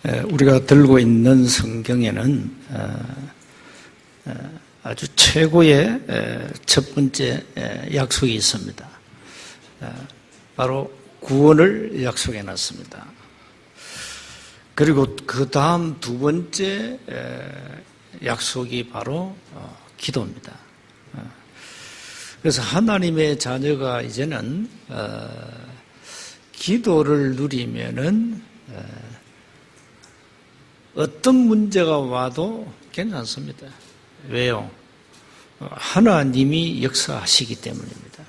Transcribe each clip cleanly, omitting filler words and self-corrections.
우리가 들고 있는 성경에는 아주 최고의 첫 번째 약속이 있습니다. 바로 구원을 약속해 놨습니다. 그리고 그 다음 두 번째 약속이 바로 기도입니다. 그래서 하나님의 자녀가 이제는 기도를 누리면은 어떤 문제가 와도 괜찮습니다. 왜요? 하나님이 역사하시기 때문입니다.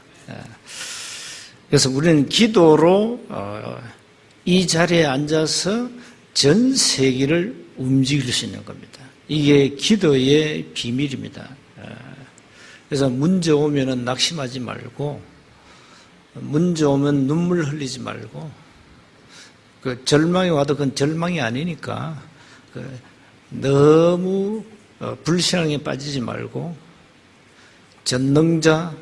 그래서 우리는 기도로 이 자리에 앉아서 전 세계를 움직일 수 있는 겁니다. 이게 기도의 비밀입니다. 그래서 문제 오면은 낙심하지 말고, 문제 오면 눈물 흘리지 말고, 그 절망이 와도 그건 절망이 아니니까 너무 불신앙에 빠지지 말고 전능자,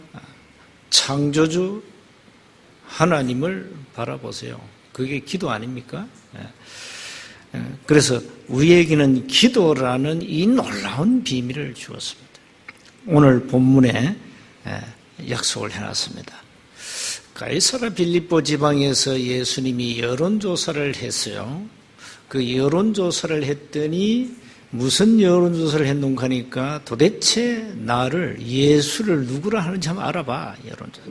창조주 하나님을 바라보세요. 그게 기도 아닙니까? 그래서 우리에게는 기도라는 이 놀라운 비밀을 주었습니다. 오늘 본문에 약속을 해놨습니다. 가이사라 빌립보 지방에서 예수님이 여론조사를 했어요. 그 여론조사를 했더니 무슨 여론조사를 했는가 하니까 도대체 나를, 예수를 누구라 하는지 한번 알아봐. 여론조사.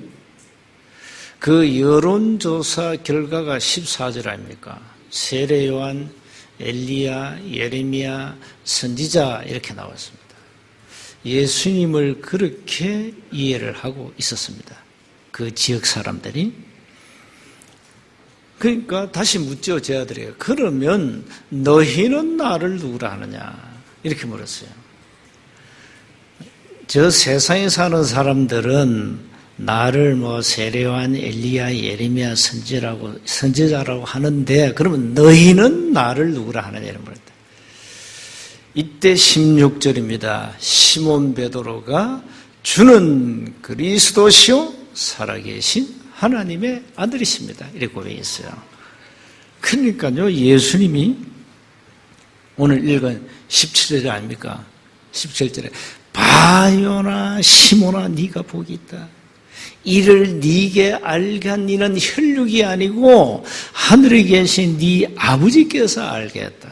그 여론조사 결과가 14절 아닙니까? 세례 요한, 엘리야, 예레미야, 선지자 이렇게 나왔습니다. 예수님을 그렇게 이해를 하고 있었습니다. 그 지역 사람들이. 그러니까 다시 묻죠, 제 아들이. 그러면 너희는 나를 누구라 하느냐? 이렇게 물었어요. 저 세상에 사는 사람들은 나를 세례요한, 엘리야, 예레미야, 선지자라고 하는데, 그러면 너희는 나를 누구라 하느냐? 이런 물었다. 이때 16절입니다. 시몬 베드로가 주는 그리스도시요 살아계신 하나님의 아들이십니다. 이렇게 고백했어요. 그러니까요, 예수님이 오늘 읽은 17절 아닙니까? 17절에 바요나 시몬아 네가 복이 있다. 이를 네게 알게 한 이는 혈육이 아니고 하늘에 계신 네 아버지께서 알게 했다.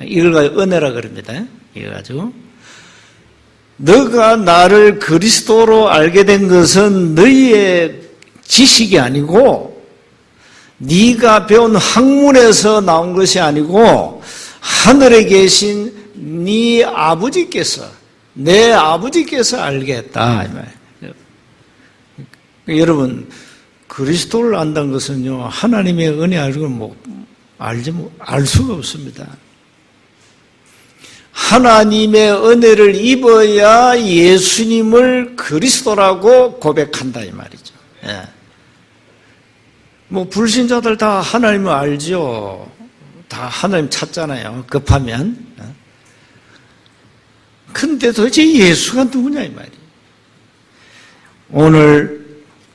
이걸 가지고 은혜라 그럽니다. 이거 가지고 너가 나를 그리스도로 알게 된 것은 너희의 지식이 아니고 네가 배운 학문에서 나온 것이 아니고 하늘에 계신 네 아버지께서, 내 아버지께서 알게 했다. 이 말. 여러분, 그리스도를 안다는 것은요, 하나님의 은혜 알고 알 수가 없습니다. 하나님의 은혜를 입어야 예수님을 그리스도라고 고백한다 이 말이죠. 예. 불신자들 다 하나님을 알죠. 다 하나님 찾잖아요. 급하면. 근데 도대체 예수가 누구냐 이 말이에요. 오늘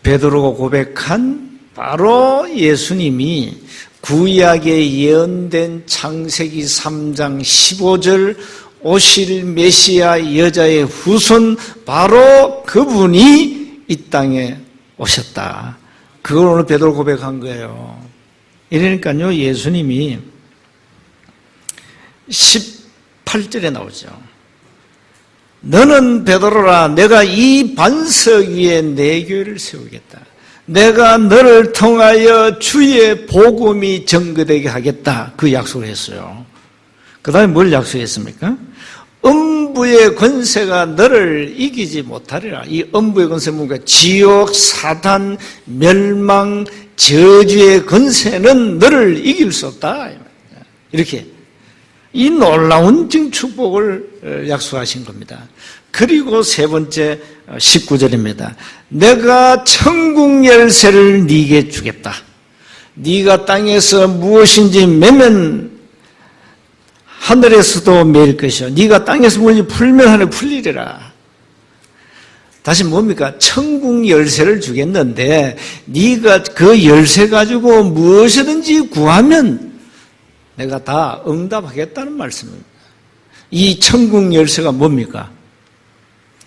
베드로가 고백한 바로 예수님이 구약에 예언된 창세기 3장 15절 오실 메시아 여자의 후손 바로 그분이 이 땅에 오셨다. 그걸 오늘 베드로 고백한 거예요. 이러니까요, 예수님이 18절에 나오죠. 너는 베드로라, 내가 이 반석 위에 내 교회를 세우겠다. 내가 너를 통하여 주의 복음이 증거되게 하겠다. 그 약속을 했어요. 그 다음에 뭘 약속했습니까? 음부의 권세가 너를 이기지 못하리라. 이 음부의 권세는 뭔가 지옥, 사단, 멸망, 저주의 권세는 너를 이길 수 없다. 이렇게 이 놀라운 축복을 약속하신 겁니다. 그리고 세 번째 19절입니다. 내가 천국 열쇠를 네게 주겠다. 네가 땅에서 무엇인지 매면 하늘에서도 매일 것이요. 네가 땅에서 무엇인지 풀면 하늘에 풀리리라. 다시 뭡니까? 천국 열쇠를 주겠는데 네가 그 열쇠 가지고 무엇이든지 구하면 내가 다 응답하겠다는 말씀입니다. 이 천국 열쇠가 뭡니까?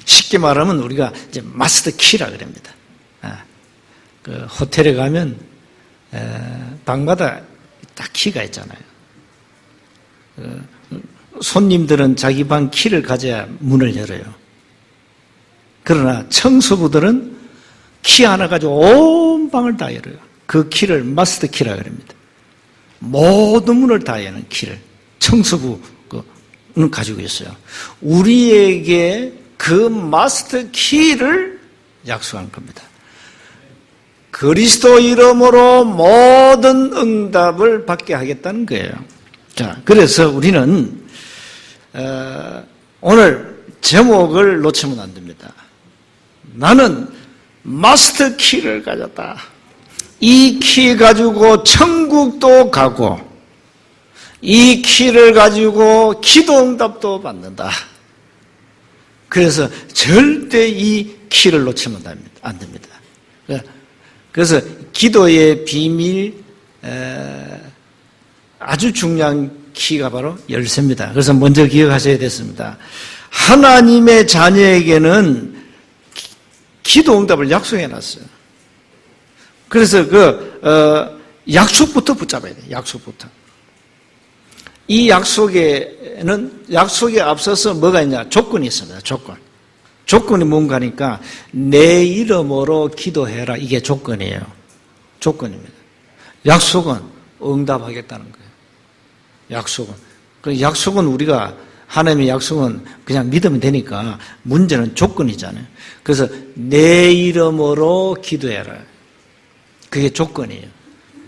쉽게 말하면 우리가 이제 마스터 키라 그럽니다. 그 호텔에 가면 방마다 딱 키가 있잖아요. 손님들은 자기 방 키를 가져야 문을 열어요. 그러나 청소부들은 키 하나 가지고 온 방을 다 열어요. 그 키를 마스터 키라 그럽니다. 모든 문을 다 여는 키를 청소부는 가지고 있어요. 우리에게 그 마스터 키를 약속한 겁니다. 그리스도 이름으로 모든 응답을 받게 하겠다는 거예요. 자, 그래서 우리는 오늘 제목을 놓치면 안 됩니다. 나는 마스터 키를 가졌다. 이 키 가지고 천국도 가고 이 키를 가지고 기도 응답도 받는다. 그래서 절대 이 키를 놓치면 안 됩니다. 그래서 기도의 비밀 아주 중요한 키가 바로 열쇠입니다. 그래서 먼저 기억하셔야 됐습니다. 하나님의 자녀에게는 기도 응답을 약속해 놨어요. 그래서 약속부터 붙잡아야 돼요. 약속부터. 이 약속에 앞서서 뭐가 있냐? 조건이 있습니다. 조건이 뭔가 하니까 내 이름으로 기도해라. 이게 조건이에요. 조건입니다. 약속은 응답하겠다는 거예요. 그 약속은 우리가 하나님의 약속은 그냥 믿으면 되니까 문제는 조건이잖아요. 그래서 내 이름으로 기도해라. 그게 조건이에요.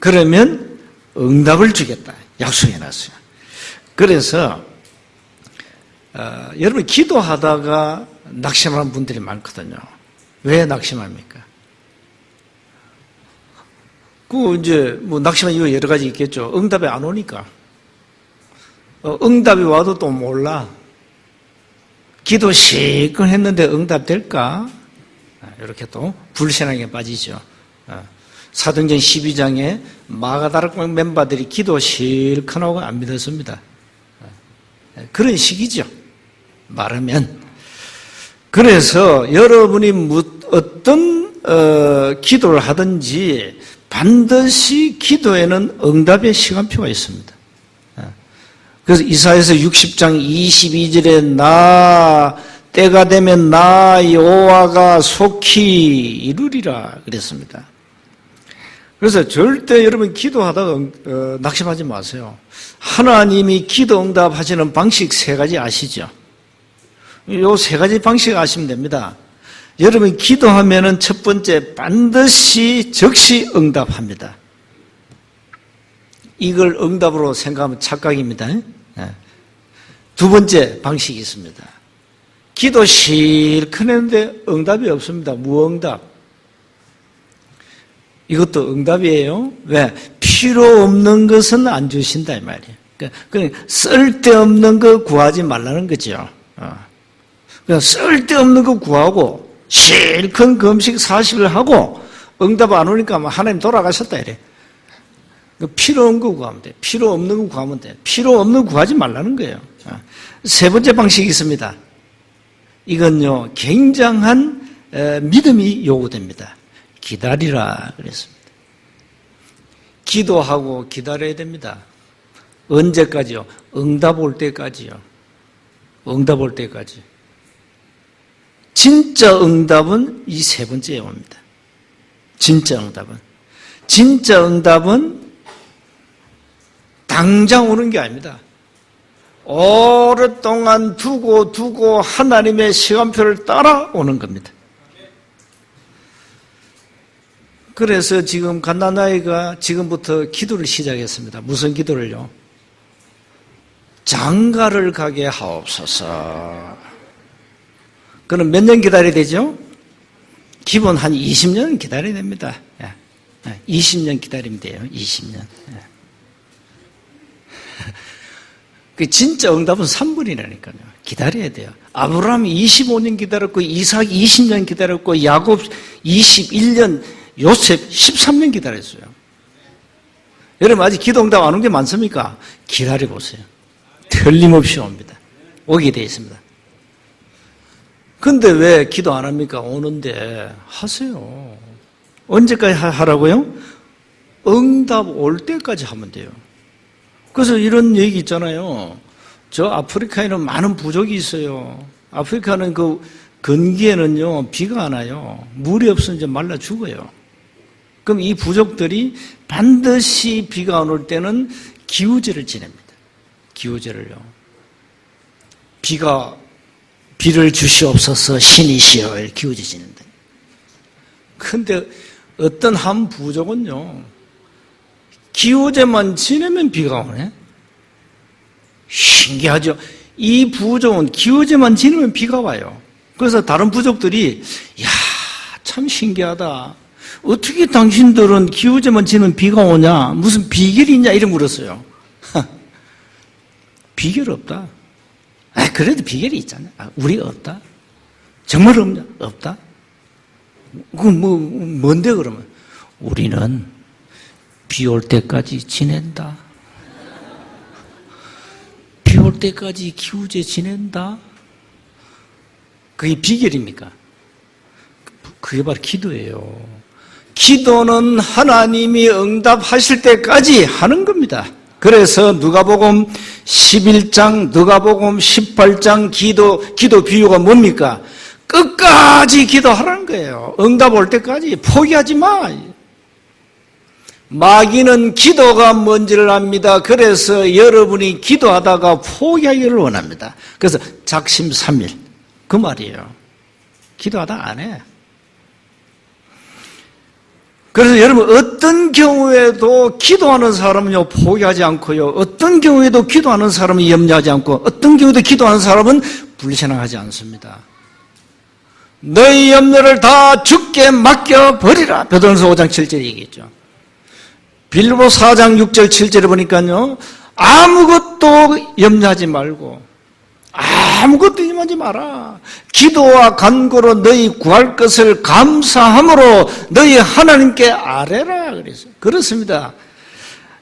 그러면 응답을 주겠다. 약속해놨어요. 그래서 여러분 기도하다가 낙심하는 분들이 많거든요. 왜 낙심합니까? 이제 낙심한 이유 여러 가지 있겠죠. 응답이 안 오니까. 응답이 와도 또 몰라. 기도 실컷 했는데 응답될까? 이렇게 또 불신앙에 빠지죠. 사도행전 12장에 마가다락 멤버들이 기도 실컷 하고 안 믿었습니다. 그런 식이죠. 말하면. 그래서 여러분이 어떤 기도를 하든지 반드시 기도에는 응답의 시간표가 있습니다. 그래서 이사야서 60장 22절에 때가 되면 나 여호와가 속히 이루리라 그랬습니다. 그래서 절대 여러분 기도하다가 낙심하지 마세요. 하나님이 기도 응답하시는 방식 3가지 아시죠? 요 3가지 방식 아시면 됩니다. 여러분 기도하면은 첫 번째 반드시 즉시 응답합니다. 이걸 응답으로 생각하면 착각입니다. 두 번째 방식이 있습니다. 기도 실컷 했는데 응답이 없습니다. 무응답. 이것도 응답이에요. 왜? 필요 없는 것은 안 주신다 이 말이에요. 그러니까 쓸데없는 거 구하지 말라는 거죠. 그냥 쓸데없는 거 구하고 실컷 금식 40일 하고 응답 안 오니까 하나님 돌아가셨다 이래. 필요 없는 거 구하면 돼. 필요 없는 거 구하면 돼. 필요 없는 거 구하지 말라는 거예요. 세 번째 방식이 있습니다. 이건요 굉장한 믿음이 요구됩니다. 기다리라 그랬습니다. 기도하고 기다려야 됩니다. 언제까지요? 응답 올 때까지요. 응답 올 때까지. 진짜 응답은 이 3번째에 옵니다. 진짜 응답은 당장 오는 게 아닙니다. 오랫동안 두고 하나님의 시간표를 따라 오는 겁니다. 그래서 지금 갓난아이가 지금부터 기도를 시작했습니다. 무슨 기도를요? 장가를 가게 하옵소서. 그럼 몇 년 기다려야 되죠? 기본 한 20년 기다려야 됩니다. 20년 기다리면 돼요. 20년. 그 진짜 응답은 3분이라니까요. 기다려야 돼요. 아브라함이 25년 기다렸고 이삭 20년 기다렸고 야곱 21년 요셉 13년 기다렸어요. 여러분 아직 기도 응답 안 온 게 많습니까? 기다려보세요. 틀림없이 옵니다. 오게 되어 있습니다. 근데 왜 기도 안 합니까? 오는데 하세요. 언제까지 하라고요? 응답 올 때까지 하면 돼요. 그래서 이런 얘기 있잖아요. 저 아프리카에는 많은 부족이 있어요. 아프리카는 그 건기에는요 비가 안 와요. 물이 없으면 이제 말라 죽어요. 그럼 이 부족들이 반드시 비가 안 올 때는 기우제를 지냅니다. 기우제를요. 비를 주시옵소서 신이시여 기우제 지낸다. 근데 어떤 한 부족은요 기우제만 지내면 비가 오네. 신기하죠. 이 부족은 기우제만 지내면 비가 와요. 그래서 다른 부족들이 야, 참 신기하다. 어떻게 당신들은 기우제만 지내면 비가 오냐? 무슨 비결이 있냐? 이런 물었어요. 비결 없다. 그래도 비결이 있잖아. 우리 없다. 정말 없냐? 없다. 뭔데 그러면? 우리는 비 올 때까지 지낸다. 비 올 때까지 기우제 지낸다. 그게 비결입니까? 그게 바로 기도예요. 기도는 하나님이 응답하실 때까지 하는 겁니다. 그래서 누가복음 11장, 누가복음 18장 기도 비유가 뭡니까? 끝까지 기도하라는 거예요. 응답 올 때까지 포기하지 마. 마귀는 기도가 뭔지를 압니다. 그래서 여러분이 기도하다가 포기하기를 원합니다. 그래서 작심삼일 그 말이에요. 기도하다 안 해. 그래서 여러분 어떤 경우에도 기도하는 사람은요 포기하지 않고요, 어떤 경우에도 기도하는 사람은 염려하지 않고, 어떤 경우에도 기도하는 사람은 불신앙하지 않습니다. 너희 염려를 다 주께 맡겨버리라. 베드로전서 5장 7절에 얘기했죠. 빌립보 4장 6절 7절에 보니까요 아무것도 염려하지 말고 아무것도 염려하지 마라. 기도와 간구로 너희 구할 것을 감사함으로 너희 하나님께 아뢰라 그랬어요. 그렇습니다.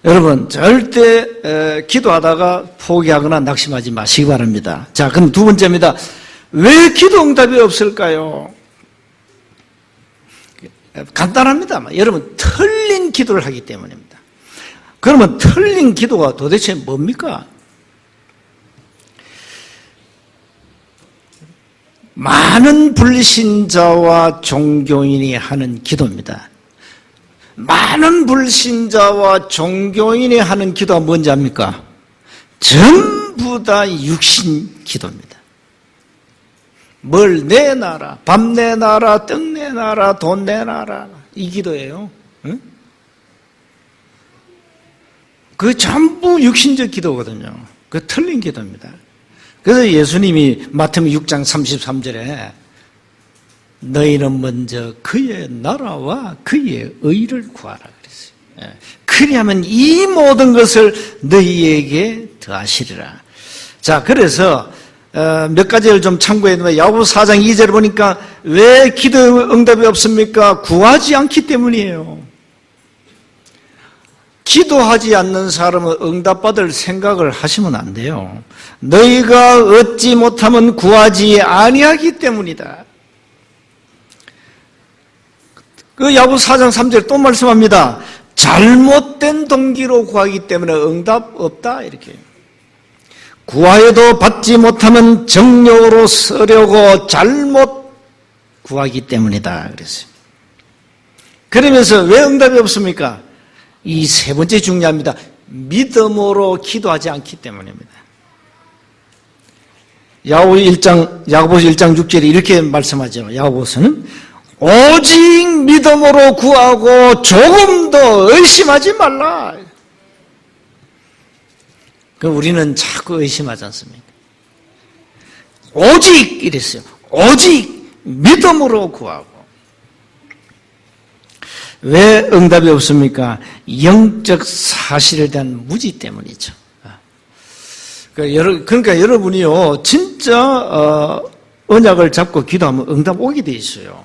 여러분 절대 기도하다가 포기하거나 낙심하지 마시기 바랍니다. 자, 그럼 두 번째입니다. 왜 기도 응답이 없을까요? 간단합니다. 여러분 틀린 기도를 하기 때문입니다. 그러면 틀린 기도가 도대체 뭡니까? 많은 불신자와 종교인이 하는 기도입니다. 많은 불신자와 종교인이 하는 기도가 뭔지 압니까? 전부 다 육신 기도입니다. 뭘 내놔라, 밥 내놔라, 떡 내놔라, 돈 내놔라, 이 기도예요. 응? 그 전부 육신적 기도거든요. 그 틀린 기도입니다. 그래서 예수님이 마태복음 6장 33절에 너희는 먼저 그의 나라와 그의 의를 구하라 그랬어요. 그리하면 이 모든 것을 너희에게 더하시리라. 자, 그래서 몇 가지를 좀 참고해 두면 야고보서 4장 2절을 보니까 왜 기도 응답이 없습니까? 구하지 않기 때문이에요. 기도하지 않는 사람은 응답받을 생각을 하시면 안 돼요. 너희가 얻지 못하면 구하지 아니하기 때문이다. 그 야고보서 4장 3절 또 말씀합니다. 잘못된 동기로 구하기 때문에 응답 없다 이렇게. 구하여도 받지 못하면 정욕으로 쓰려고 잘못 구하기 때문이다 그랬어요. 그러면서 왜 응답이 없습니까? 이 세 번째 중요합니다. 믿음으로 기도하지 않기 때문입니다. 야고보서 1장 6절에 이렇게 말씀하죠. 야고보서는 오직 믿음으로 구하고 조금도 의심하지 말라. 그럼 우리는 자꾸 의심하지 않습니까? 오직 이랬어요. 오직 믿음으로 구하고. 왜 응답이 없습니까? 영적 사실에 대한 무지 때문이죠. 그러니까 여러분이요, 진짜 언약을 잡고 기도하면 응답 오게 돼 있어요.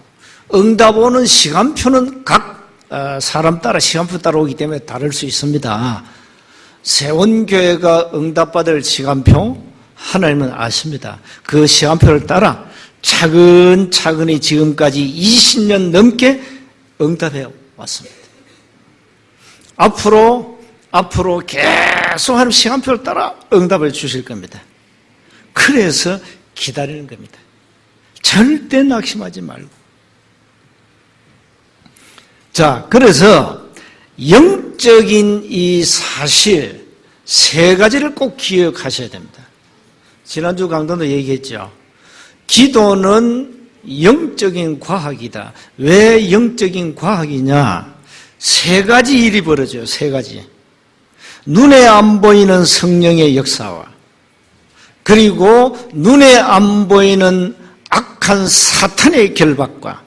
응답 오는 시간표는 각 사람 따라 시간표 따라 오기 때문에 다를 수 있습니다. 세원교회가 응답받을 시간표 하나님은 아십니다. 그 시간표를 따라 차근차근히 지금까지 20년 넘게 응답해 왔습니다. 앞으로 계속 하는 시간표를 따라 응답을 주실 겁니다. 그래서 기다리는 겁니다. 절대 낙심하지 말고. 자, 그래서 영적인 이 사실 세 가지를 꼭 기억하셔야 됩니다. 지난주 강단도 얘기했죠. 기도는 영적인 과학이다. 왜 영적인 과학이냐? 세 가지 일이 벌어져요. 세 가지. 눈에 안 보이는 성령의 역사와 그리고 눈에 안 보이는 악한 사탄의 결박과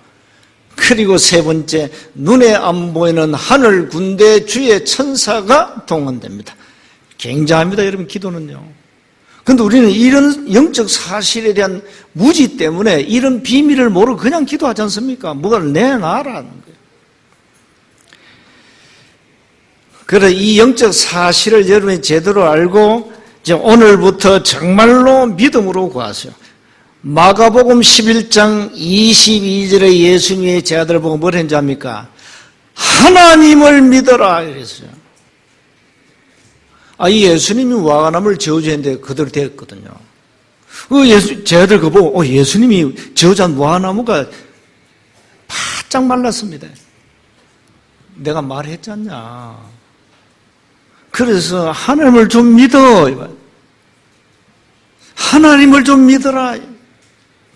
그리고 세 번째, 눈에 안 보이는 하늘 군대 주의 천사가 동원됩니다. 굉장합니다, 여러분, 기도는요. 그런데 우리는 이런 영적 사실에 대한 무지 때문에 이런 비밀을 모르고 그냥 기도하지 않습니까? 뭐를 내놔라는 거예요. 그래, 이 영적 사실을 여러분이 제대로 알고 이제 오늘부터 정말로 믿음으로 구하세요. 마가복음 11장 22절에 예수님의 제자들 보고 뭘 했는지 압니까? 하나님을 믿어라 이랬어요. 이 예수님이 와가남을 저주했는데 그대로 되었거든요. 제자들 그거 보고 예수님이 저주한 와나무가 바짝 말랐습니다. 내가 말했지 않냐. 그래서 하나님을 좀 믿어. 하나님을 좀 믿어라.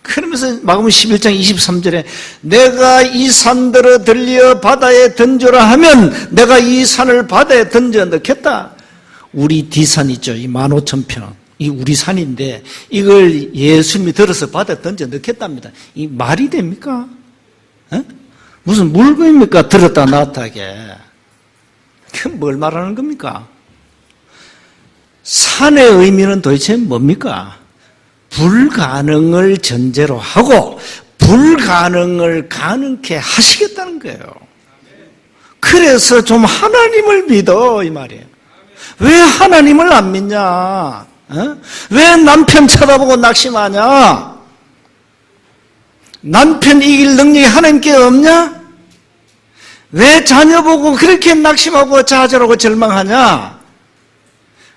그러면서 마가복음 11장 23절에 내가 이 산들을 들려 바다에 던져라 하면 내가 이 산을 바다에 던져 넣겠다. 우리 뒷산 있죠. 이 15,000평. 이 우리 산인데 이걸 예수님이 들어서 바다에 던져 넣겠답니다. 이 말이 됩니까? 무슨 물건입니까? 들었다 놨다 하게. 그럼 뭘 말하는 겁니까? 산의 의미는 도대체 뭡니까? 불가능을 전제로 하고 불가능을 가능케 하시겠다는 거예요. 그래서 좀 하나님을 믿어 이 말이에요. 왜 하나님을 안 믿냐? 왜 남편 쳐다보고 낙심하냐? 남편 이길 능력이 하나님께 없냐? 왜 자녀 보고 그렇게 낙심하고 좌절하고 절망하냐?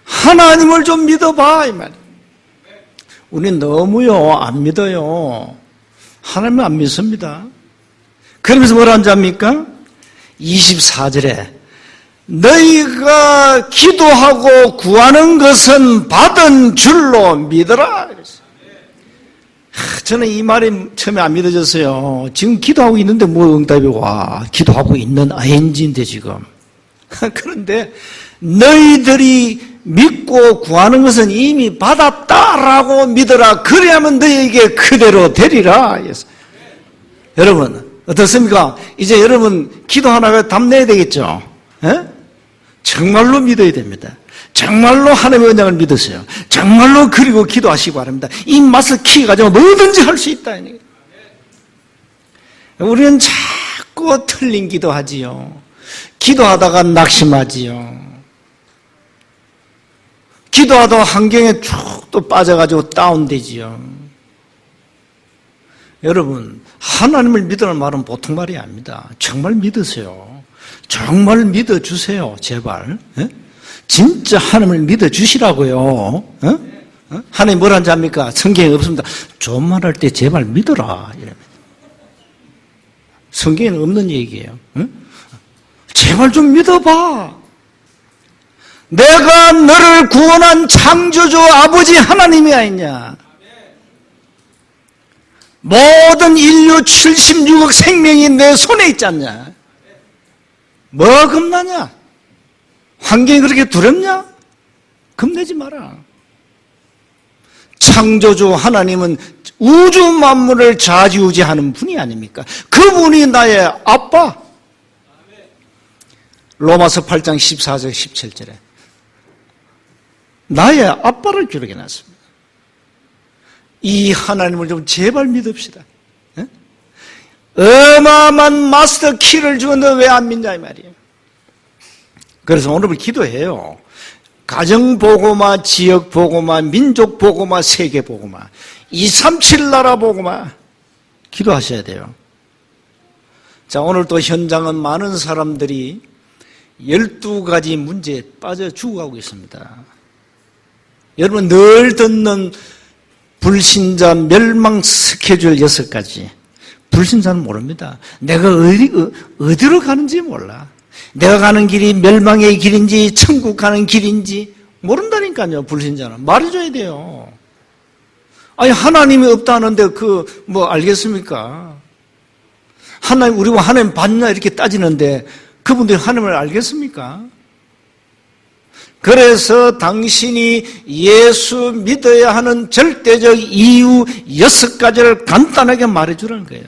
하나님을 좀 믿어봐 이 말이에요. 우리는 너무요 안 믿어요. 하나님은 안 믿습니다. 그러면서 뭐라 하는지 압니까? 24절에 너희가 기도하고 구하는 것은 받은 줄로 믿어라. 저는 이 말이 처음에 안 믿어졌어요. 지금 기도하고 있는데 뭐 응답이 와. 기도하고 있는 ING인데 지금. 그런데 너희들이 믿고 구하는 것은 이미 받았다라고 믿어라. 그래야만 너희에게 그대로 되리라. 여러분 어떻습니까? 이제 여러분 기도 하나가 답 내야 되겠죠? 정말로 믿어야 됩니다. 정말로 하나님의 은혜를 믿으세요. 정말로 그리고 기도하시기 바랍니다. 이 맛을 키게 가지고 뭐든지 할 수 있다. 우리는 자꾸 틀린 기도하지요. 기도하다가 낙심하지요. 기도하다가 환경에 쭉 또 빠져가지고 다운되지요. 여러분 하나님을 믿으라는 말은 보통 말이 아닙니다. 정말 믿으세요. 정말 믿어주세요. 제발. 진짜 하나님을 믿어주시라고요. 하나님 뭐라는지 압니까? 성경에 없습니다. 좋은 말 할 때 제발 믿어라. 이러면. 성경에는 없는 얘기예요. 제발 좀 믿어봐. 내가 너를 구원한 창조주 아버지 하나님이 아니냐. 모든 인류 76억 생명이 내 손에 있지 않냐. 뭐가 겁나냐? 환경이 그렇게 두렵냐? 겁내지 마라. 창조주 하나님은 우주 만물을 좌지우지하는 분이 아닙니까? 그분이 나의 아빠. 로마서 8장 14절 17절에 나의 아빠를 기록해놨습니다. 이 하나님을 좀 제발 믿읍시다. 어마어마한 마스터 키를 주고 너 왜 안 믿냐 이 말이에요. 그래서 오늘 기도해요. 가정보고마, 지역보고마, 민족보고마, 세계보고마, 237 나라 보고마 기도하셔야 돼요. 자, 오늘 또 현장은 많은 사람들이 12가지 문제에 빠져 죽어가고 있습니다. 여러분 늘 듣는 불신자 멸망 스케줄 6가지. 불신자는 모릅니다. 내가 어디로 가는지 몰라. 내가 가는 길이 멸망의 길인지 천국 가는 길인지 모른다니까요. 불신자는 말해줘야 돼요. 아니 하나님이 없다는데 알겠습니까? 하나님 우리가 하나님 봤냐 이렇게 따지는데 그분들이 하나님을 알겠습니까? 그래서 당신이 예수 믿어야 하는 절대적 이유 6가지를 간단하게 말해주라는 거예요.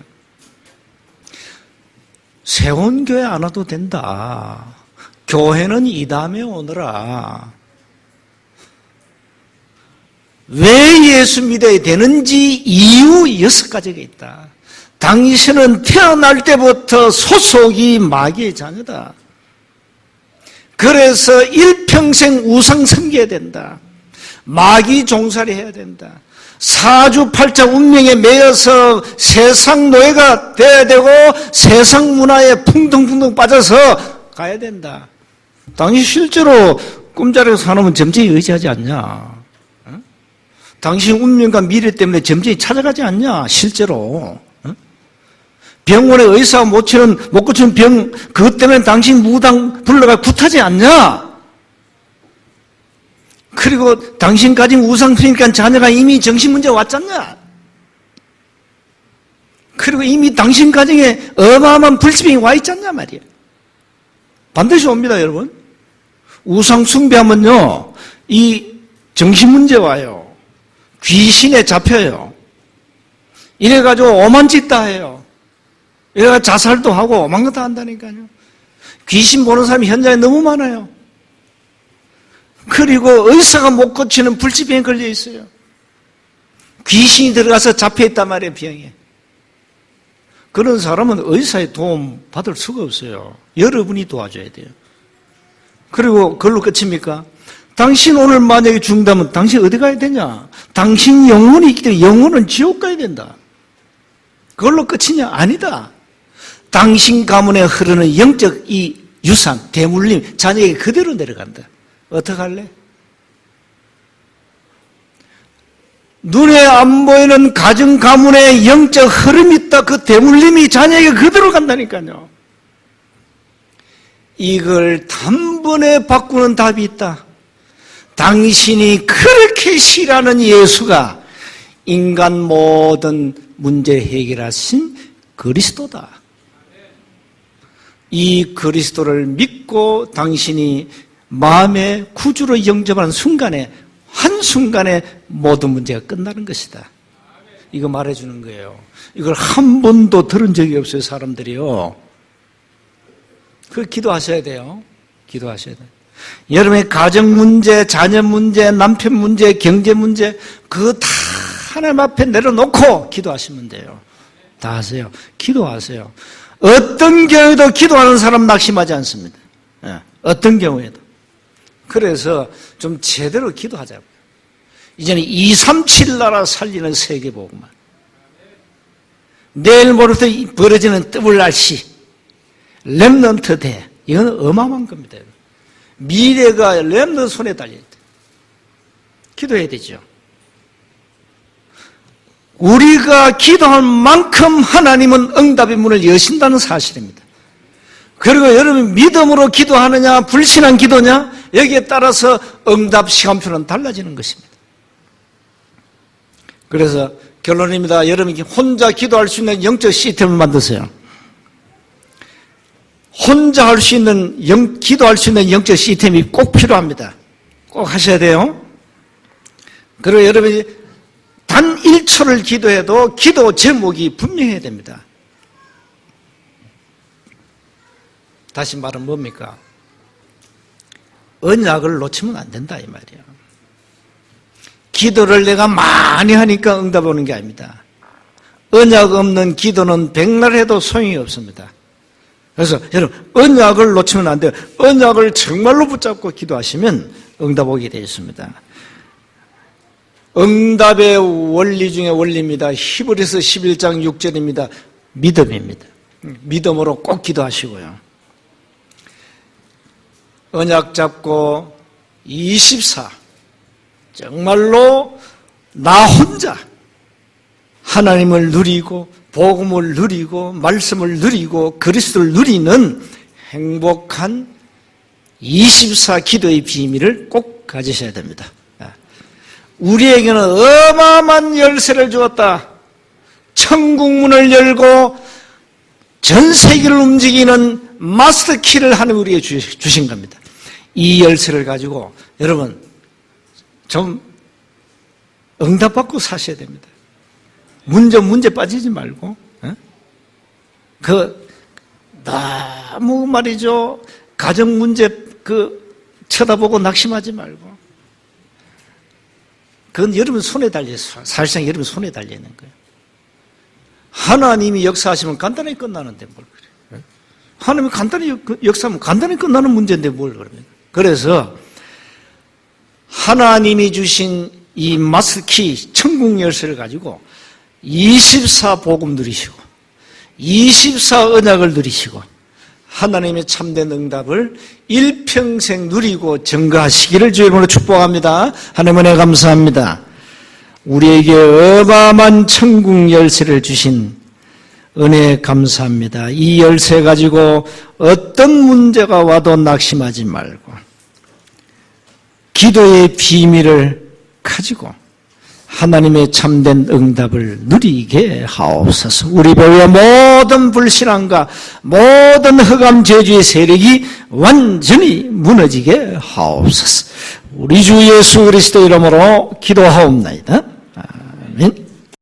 세원교회 안 와도 된다. 교회는 이 다음에 오너라. 왜 예수 믿어야 되는지 이유 6가지가 있다. 당신은 태어날 때부터 소속이 마귀의 자녀다. 그래서 일평생 우상 섬겨야 된다. 마귀 종살이 해야 된다. 사주팔자 운명에 매여서 세상 노예가 돼야 되고 세상 문화에 풍덩풍덩 빠져서 가야 된다. 당신 실제로 꿈자리에서 사놓으면 점쟁이 의지하지 않냐? 당신 운명과 미래 때문에 점쟁이 찾아가지 않냐? 실제로. 병원에 의사가 못 고치는 병, 그것 때문에 당신 무당 불러가 굿하지 않냐? 그리고 당신 가진 우상 그러니까 자녀가 이미 정신문제 왔잖냐? 그리고 이미 당신 가정에 어마어마한 불치병이 와 있잖냐 말이에요. 반드시 옵니다, 여러분. 우상 숭배하면요, 이 정신문제 와요. 귀신에 잡혀요. 이래가지고 오만 짓 다 해요. 이래가 자살도 하고 오만 것 다 한다니까요. 귀신 보는 사람이 현장에 너무 많아요. 그리고 의사가 못 고치는 불치병에 걸려 있어요. 귀신이 들어가서 잡혀있단 말이에요, 병에. 그런 사람은 의사의 도움 받을 수가 없어요. 여러분이 도와줘야 돼요. 그리고 그걸로 끝입니까? 당신 오늘 만약에 죽는다면 당신 어디 가야 되냐? 당신 영혼이 있기 때문에 영혼은 지옥 가야 된다. 그걸로 끝이냐? 아니다. 당신 가문에 흐르는 영적 이 유산, 대물림, 자녀에게 그대로 내려간다. 어떡할래? 눈에 안 보이는 가정 가문에 영적 흐름이 있다. 그 대물림이 자녀에게 그대로 간다니까요. 이걸 단번에 바꾸는 답이 있다. 당신이 그렇게 싫어하는 예수가 인간 모든 문제 해결하신 그리스도다. 이 그리스도를 믿고 당신이 마음의 구주로 영접하는 순간에 한순간에 모든 문제가 끝나는 것이다. 이거 말해주는 거예요. 이걸 한 번도 들은 적이 없어요, 사람들이요. 그 기도하셔야 돼요. 기도하셔야 돼요. 여러분의 가정 문제, 자녀 문제, 남편 문제, 경제 문제 그거 다 하나님 앞에 내려놓고 기도하시면 돼요. 다 하세요. 기도하세요. 어떤 경우에도 기도하는 사람 낙심하지 않습니다. 어떤 경우에도. 그래서 좀 제대로 기도하자고요. 이제는 237 나라 살리는 세계복음만. 내일 모레부터 벌어지는 WRC, 렘넌트 대, 이건 어마어마한 겁니다. 미래가 렘넌트 손에 달려있다. 기도해야 되죠. 우리가 기도할 만큼 하나님은 응답의 문을 여신다는 사실입니다. 그리고 여러분 믿음으로 기도하느냐 불신한 기도냐 여기에 따라서 응답 시간표는 달라지는 것입니다. 그래서 결론입니다. 여러분이 혼자 기도할 수 있는 영적 시스템을 만드세요. 혼자 할 수 있는 기도할 수 있는 영적 시스템이 꼭 필요합니다. 꼭 하셔야 돼요. 그리고 여러분이 단 1초를 기도해도 기도 제목이 분명해야 됩니다. 다시 말은 뭡니까? 언약을 놓치면 안 된다 이 말이야. 기도를 내가 많이 하니까 응답 오는 게 아닙니다. 언약 없는 기도는 백날 해도 소용이 없습니다. 그래서 여러분, 언약을 놓치면 안 돼요. 언약을 정말로 붙잡고 기도하시면 응답 오게 되어 있습니다. 응답의 원리 중에 원리입니다. 히브리서 11장 6절입니다. 믿음입니다. 믿음으로 꼭 기도하시고요. 언약 잡고 24 정말로 나 혼자 하나님을 누리고 복음을 누리고 말씀을 누리고 그리스도를 누리는 행복한 24 기도의 비밀을 꼭 가지셔야 됩니다. 우리에게는 어마어마한 열쇠를 주었다. 천국문을 열고 전 세계를 움직이는 마스터 키를 하나님 우리에게 주신 겁니다. 이 열쇠를 가지고 여러분 좀 응답받고 사셔야 됩니다. 문제 빠지지 말고, 너무 말이죠. 가정 문제 쳐다보고 낙심하지 말고. 그건 여러분 손에 달려있어요. 사실상 여러분 손에 달려있는 거예요. 하나님이 역사하시면 간단히 끝나는데 뭘 그래요. 하나님이 간단히 역사하면 간단히 끝나는 문제인데 뭘 그러면. 그래서 하나님이 주신 이 마스키 천국 열쇠를 가지고 24 복음 누리시고 24 언약을 누리시고 하나님의 참된 응답을 일평생 누리고 증거하시기를 주의 이름으로 축복합니다. 하나님 은혜 감사합니다. 우리에게 어마어마한 천국 열쇠를 주신 은혜 감사합니다. 이 열쇠 가지고 어떤 문제가 와도 낙심하지 말고 기도의 비밀을 가지고 하나님의 참된 응답을 누리게 하옵소서. 우리 보여 모든 불신앙과 모든 흑암 저주의 세력이 완전히 무너지게 하옵소서. 우리 주 예수 그리스도 이름으로 기도하옵나이다.